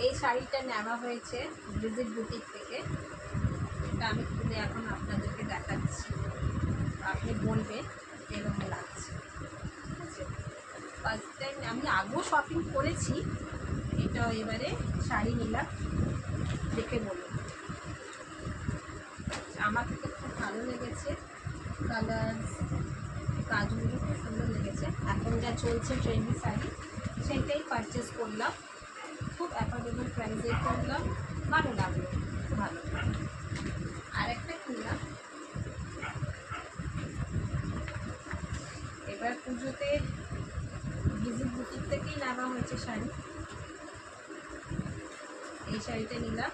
এই শাড়িটা নেওয়া হয়েছে ভিজিট বুটিক থেকে। এটা আমি খুলে এখন আপনাদেরকে দেখাচ্ছি, আপনি বলবেন এরকম লাগছে। ঠিক আছে, ফার্স্ট টাইম আমি আগেও শপিং করেছি, এটা এবারে শাড়ি নিলাম, দেখে বলুন। আমার তো খুব ভালো লেগেছে, কালার কাজগুলো খুব সুন্দর লেগেছে। এখন যা চলছে ট্রেন্ডি শাড়ি সেইটাই পারচেস করলাম, খুব অ্যাফোর্ডেবল প্রাইসে করলাম, ভালো লাগলো, খুব ভালো। আর একটা কিনলাম, এবার পুজোতে ভিজিট বুটিক থেকেই নেওয়া হয়েছে শাড়ি, এই শাড়িটা নিলাম।